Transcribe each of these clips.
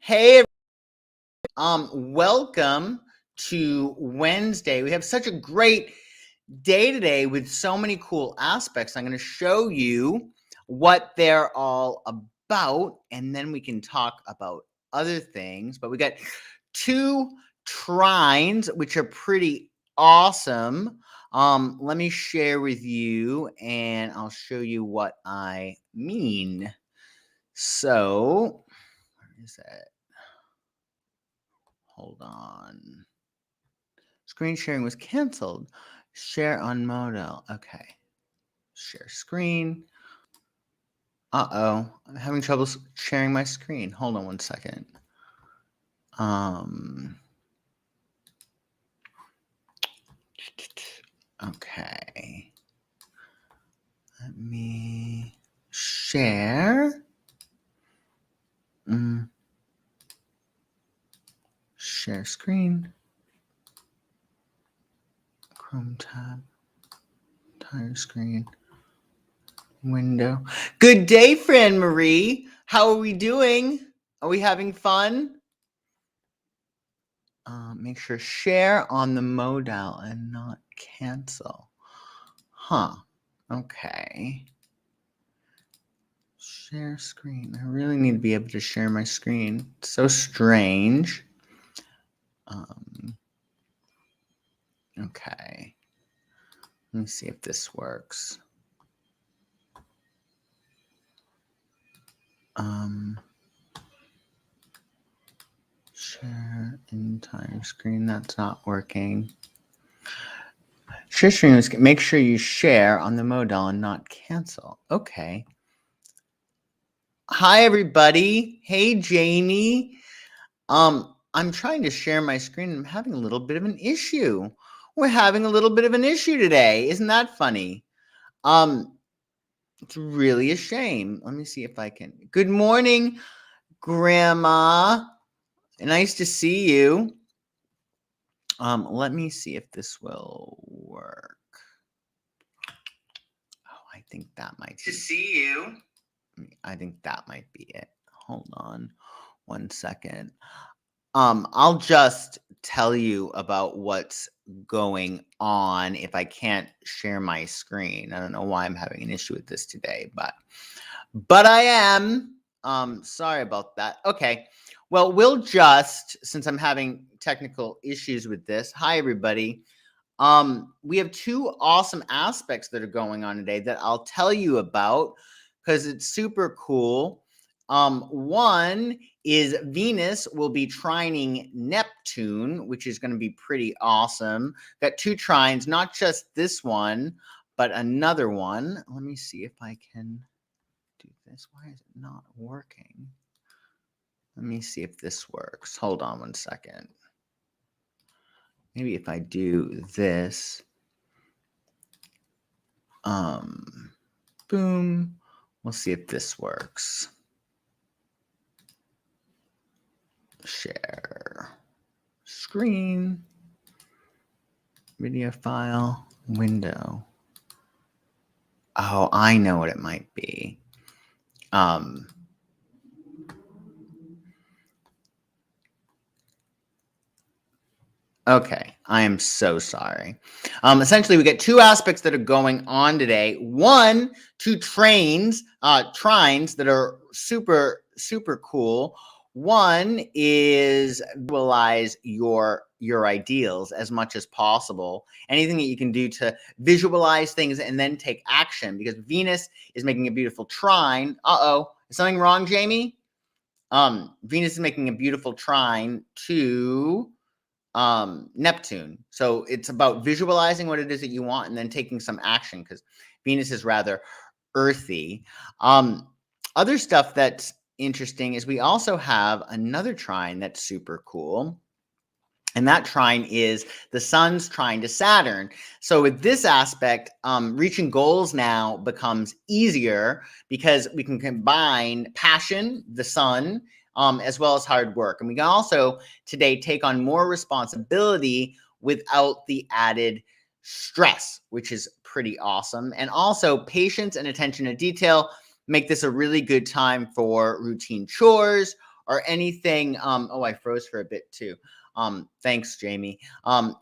Hey, welcome to Wednesday. We have such a great day today with so many cool aspects. I'm going to show you what they're all about, and then we can talk about other things. But we got two trines, which are pretty awesome. Let me share with you, and I'll show you what I mean. So, where is that? Hold on. Screen sharing was canceled. Share on modal. Okay. Share screen. Uh-oh. I'm having trouble sharing my screen. Hold on one second. Okay. Let me share. Share screen. Chrome tab. Entire screen. Window. Good day, friend Marie. How are we doing? Are we having fun? Make sure share on the modal and not cancel. Huh. Okay. Share screen. I really need to be able to share my screen. It's so strange. Okay. Let me see if this works. Share entire screen. That's not working. Share screen is make sure you share on the modal and not cancel. Okay. Hi, everybody. Hey, Jamie. I'm trying to share my screen and I'm having a little bit of an issue. We're having a little bit of an issue today. Isn't that funny? It's really a shame. Let me see if I can. Good morning, Grandma. Nice to see you. Let me see if this will work. Oh, I think that might be. To see you. I think that might be it. Hold on one second. I'll just tell you about what's going on if I can't share my screen. I don't know why I'm having an issue with this today, but I am. Sorry about that. Okay. Well, we'll just, since I'm having technical issues with this. Hi, everybody. We have two awesome aspects that are going on today that I'll tell you about because it's super cool. One is Venus will be trining Neptune, which is going to be pretty awesome. Got two trines, not just this one, but another one. Let me see if I can do this. Why is it not working? Let me see if this works. Hold on one second. Maybe if I do this. Boom. We'll see if this works. Share screen, video file, window. Oh, I know what it might be. Okay, I am so sorry. Essentially, we get two aspects that are going on today. One, two trines that are super, super cool. One is visualize your ideals as much as possible. Anything that you can do to visualize things and then take action, because Venus is making a beautiful trine. Uh-oh, is something wrong, Jamie? Venus is making a beautiful trine to Neptune. So it's about visualizing what it is that you want and then taking some action, because Venus is rather earthy. Other stuff that's interesting is we also have another trine that's super cool. And that trine is the sun's trine to Saturn. So with this aspect, reaching goals now becomes easier because we can combine passion, the sun, as well as hard work. And we can also today take on more responsibility without the added stress, which is pretty awesome. And also patience and attention to detail make this a really good time for routine chores or anything. Oh, I froze for a bit too. Thanks, Jamie.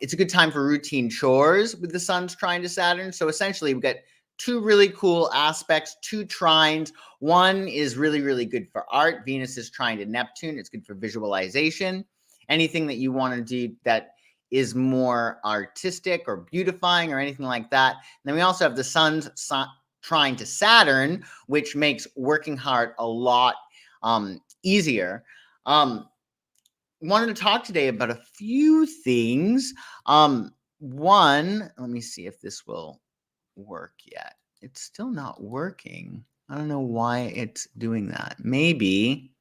It's a good time for routine chores with the sun's trine to Saturn. So essentially, we've got two really cool aspects, two trines. One is really, really good for art. Venus is trine to Neptune. It's good for visualization. Anything that you want to do that is more artistic or beautifying or anything like that. And then we also have the sun's trine to Saturn, which makes working hard a lot easier. Wanted to talk today about a few things. One, let me see if this will work yet. It's still not working. I don't know why it's doing that. Maybe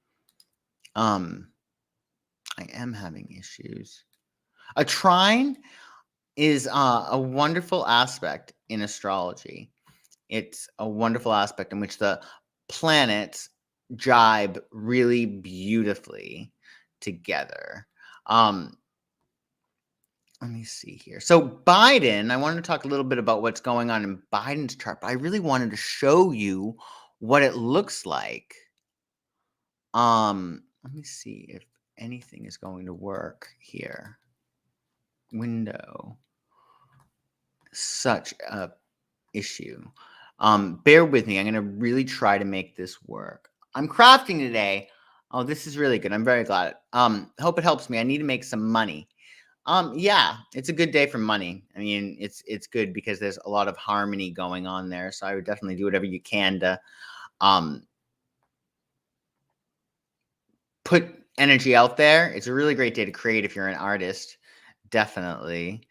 I am having issues. A trine is a wonderful aspect in astrology. It's a wonderful aspect in which the planets jibe really beautifully together. Let me see here. So Biden, I wanted to talk a little bit about what's going on in Biden's chart, but I really wanted to show you what it looks like. Let me see if anything is going to work here. Window. Such a issue. Bear with me. I'm going to really try to make this work. I'm crafting today. Oh, this is really good. I'm very glad. Hope it helps me. I need to make some money. Yeah, it's a good day for money. I mean, it's good because there's a lot of harmony going on there. So I would definitely do whatever you can to put energy out there. It's a really great day to create if you're an artist. Definitely.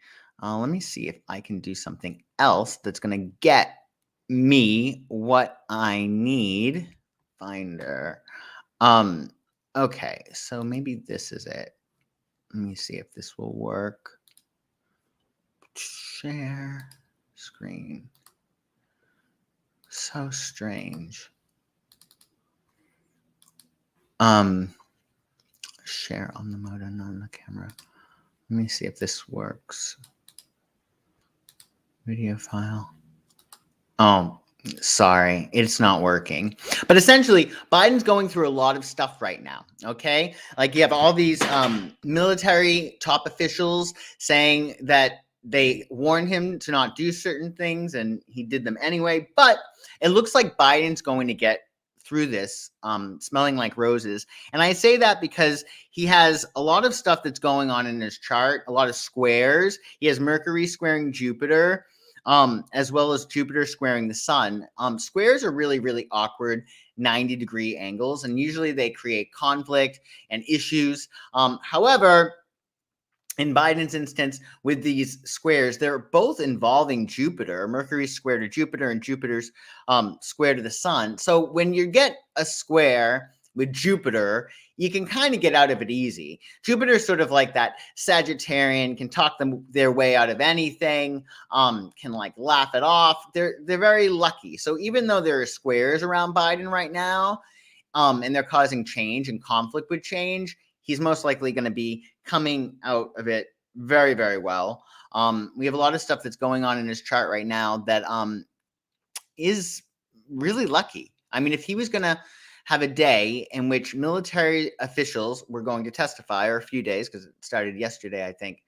Let me see if I can do something else that's going to get me what I need. Finder. Okay, so maybe this is it. Let me see if this will work. Share screen. So strange. Share on the mode and on the camera. Let me see if this works. Video file. Oh, sorry, it's not working. But essentially, Biden's going through a lot of stuff right now, okay? Like you have all these military top officials saying that they warned him to not do certain things and he did them anyway. But it looks like Biden's going to get through this smelling like roses. And I say that because he has a lot of stuff that's going on in his chart, a lot of squares. He has Mercury squaring Jupiter, as well as Jupiter squaring the sun. Squares are really, really awkward 90-degree angles, and usually they create conflict and issues. However, in Biden's instance, with these squares, they're both involving Jupiter. Mercury's square to Jupiter and Jupiter's square to the sun. So when you get a square with Jupiter, you can kind of get out of it easy. Jupiter's sort of like that Sagittarian, can talk their way out of anything, can like laugh it off. They're very lucky. So even though there are squares around Biden right now, and they're causing change and conflict with change, he's most likely going to be coming out of it very, very well. We have a lot of stuff that's going on in his chart right now that is really lucky. I mean, if he was going to have a day in which military officials were going to testify, or a few days, because it started yesterday, I think,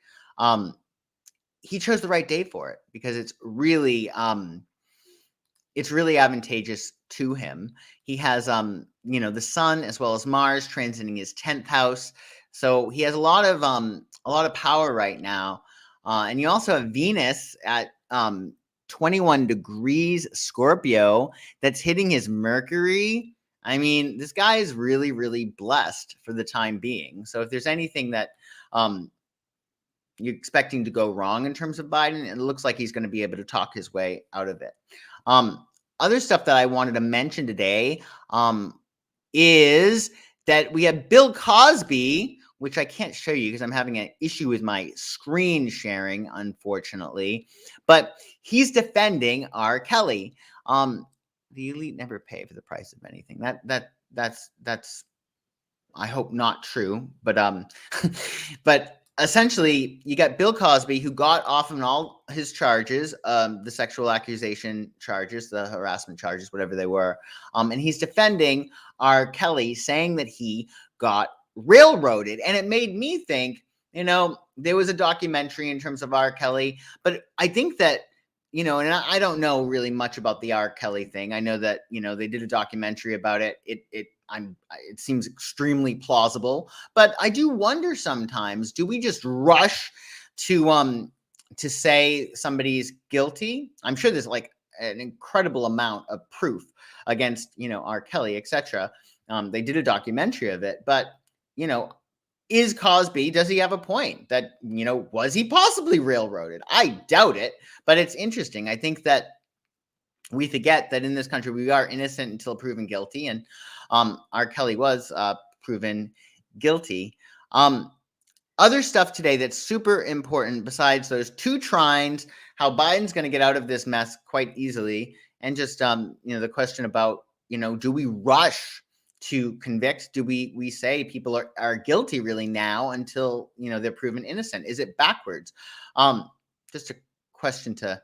he chose the right day for it because it's really advantageous to him. He has, the sun as well as Mars transiting his 10th house. So he has a lot of power right now. And you also have Venus at 21 degrees Scorpio that's hitting his Mercury. I mean, this guy is really, really blessed for the time being. So if there's anything that you're expecting to go wrong in terms of Biden, it looks like he's going to be able to talk his way out of it. Other stuff that I wanted to mention today is that we have Bill Cosby, which I can't show you because I'm having an issue with my screen sharing, unfortunately. But he's defending R. Kelly. The elite never pay for the price of anything. That's I hope not true, but but essentially you got Bill Cosby, who got off on all his charges, the sexual accusation charges, the harassment charges, whatever they were, and he's defending R. Kelly, saying that he got railroaded. And it made me think, there was a documentary in terms of R. Kelly, but I think that, and I don't know really much about the R. Kelly thing. I know that, they did a documentary about it. It seems extremely plausible, but I do wonder sometimes, do we just rush to say somebody's guilty? I'm sure there's like an incredible amount of proof against, R. Kelly, etc. They did a documentary of it, but, is Cosby, does he have a point that, was he possibly railroaded? I doubt it, but it's interesting. I think that we forget that in this country, we are innocent until proven guilty. And R. Kelly was proven guilty. Other stuff today that's super important besides those two trines, how Biden's going to get out of this mess quite easily. And just, the question about, do we rush to convict? Do we say people are guilty really now until, they're proven innocent? Is it backwards? Just a question to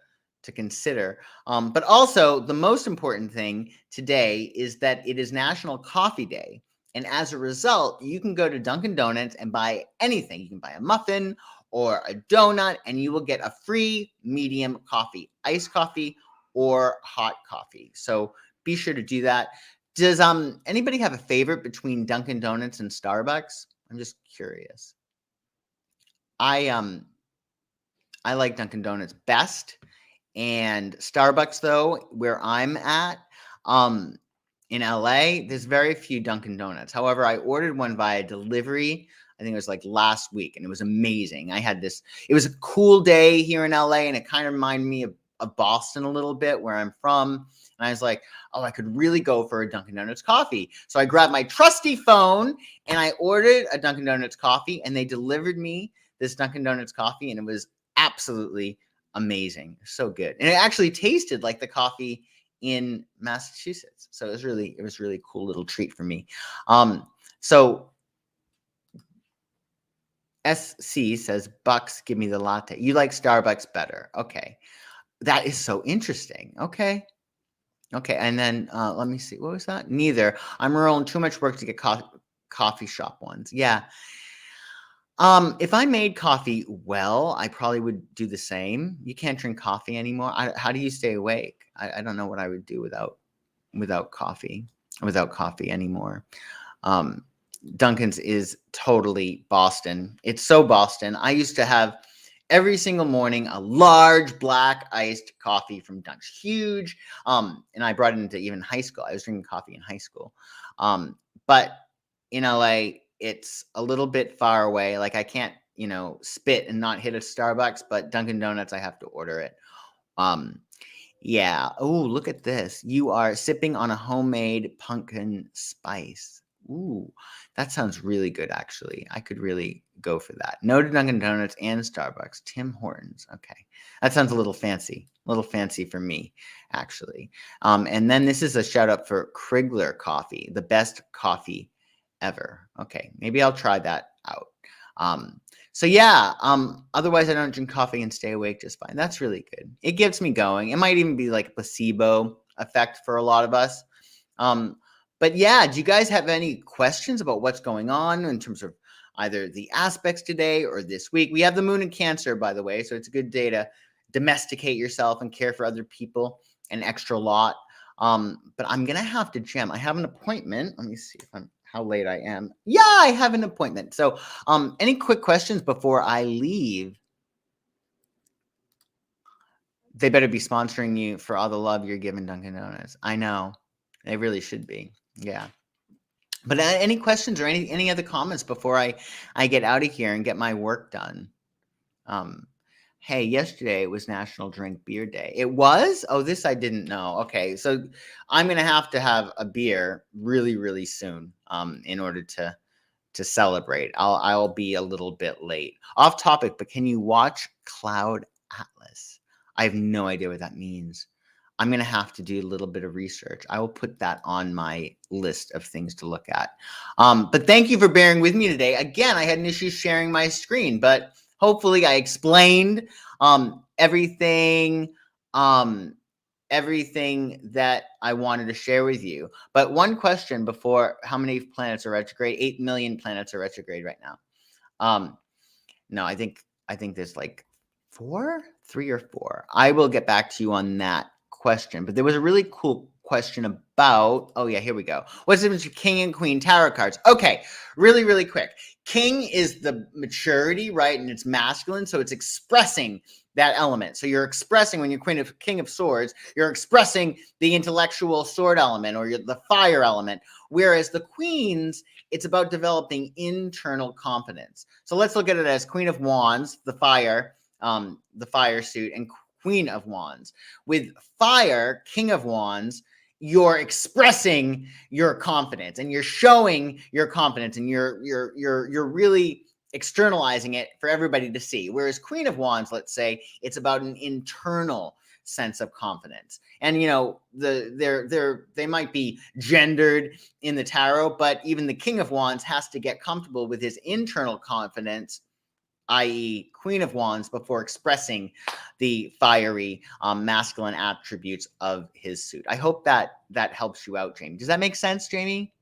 consider. But also the most important thing today is that it is National Coffee Day. And as a result, you can go to Dunkin Donuts and buy anything. You can buy a muffin or a donut, and you will get a free medium coffee, iced coffee or hot coffee. So be sure to do that. Does anybody have a favorite between Dunkin Donuts and Starbucks? I'm just curious. I like Dunkin Donuts best, and Starbucks, though, where I'm at, in LA, there's very few Dunkin Donuts. However, I ordered one via delivery. I think it was like last week, and it was amazing. It was a cool day here in LA, and it kind of reminded me of Boston a little bit, where I'm from. And I was like, oh, I could really go for a Dunkin Donuts coffee. So I grabbed my trusty phone and I ordered a Dunkin Donuts coffee, and they delivered me this Dunkin Donuts coffee, and it was absolutely amazing. So good. And it actually tasted like the coffee in Massachusetts. So it was really cool little treat for me. So SC says, Bucks, give me the latte. You like Starbucks better. Okay. That is so interesting. Okay. And then let me see. What was that? Neither. I'm rolling too much work to get coffee shop ones. Yeah. If I made coffee well, I probably would do the same. You can't drink coffee anymore. How do you stay awake? I don't know what I would do without coffee anymore. Dunkin's is totally Boston. It's so Boston. I used to have every single morning a large black iced coffee from Dunkin's, huge. And I brought it into even high school. I was drinking coffee in high school. But in LA, it's a little bit far away. Like I can't, spit and not hit a Starbucks, but Dunkin Donuts, I have to order it. Yeah. Oh, look at this. You are sipping on a homemade pumpkin spice. Ooh, that sounds really good, actually. I could really go for that. No to Dunkin Donuts and Starbucks. Tim Hortons. Okay. That sounds a little fancy for me, actually. And then this is a shout out for Krigler coffee, the best coffee ever. Okay. Maybe I'll try that out. So yeah, otherwise I don't drink coffee and stay awake just fine. That's really good. It gets me going. It might even be like a placebo effect for a lot of us. But yeah, do you guys have any questions about what's going on in terms of either the aspects today or this week? We have the moon in Cancer, by the way, so it's a good day to domesticate yourself and care for other people an extra lot. But I'm going to have to jam. I have an appointment. Let me see how late I am. Yeah, I have an appointment. So any quick questions before I leave? They better be sponsoring you for all the love you're giving Dunkin' Donuts. I know. They really should be. Yeah. But any questions or any other comments before I get out of here and get my work done? Hey, yesterday was National Drink Beer Day. It was? Oh, this I didn't know. Okay, so I'm gonna have to have a beer really, really soon in order to celebrate. I'll be a little bit late. Off topic, but can you watch Cloud Atlas? I have no idea what that means. I'm going to have to do a little bit of research. I will put that on my list of things to look at. But thank you for bearing with me today. Again, I had an issue sharing my screen, but hopefully I explained everything everything that I wanted to share with you. But one question before: how many planets are retrograde? 8 million planets are retrograde right now. No, I think there's like 3 or 4. I will get back to you on that question. But there was a really cool question about, oh yeah, here we go. What's the difference between King and Queen tarot cards? Okay, really quick. King is the maturity, right? And it's masculine, so it's expressing that element. So you're expressing, when you're King of Swords, you're expressing the intellectual sword element or the fire element. Whereas the Queens, it's about developing internal confidence. So let's look at it as Queen of Wands, the fire suit, and Queen of Wands. With fire, King of Wands, you're expressing your confidence and you're showing your confidence and you're really externalizing it for everybody to see. Whereas Queen of Wands, let's say, it's about an internal sense of confidence. And you know, they might be gendered in the tarot, but even the King of Wands has to get comfortable with his internal confidence, i.e. Queen of Wands, before expressing the fiery masculine attributes of his suit. I hope that helps you out, Jamie. Does that make sense, Jamie?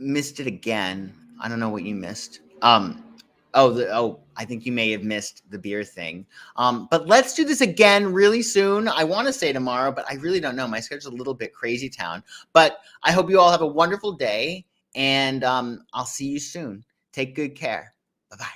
Missed it again. I don't know what you missed. I think you may have missed the beer thing. But let's do this again really soon. I want to say tomorrow, but I really don't know. My schedule's a little bit crazy town. But I hope you all have a wonderful day, and I'll see you soon. Take good care. Bye-bye.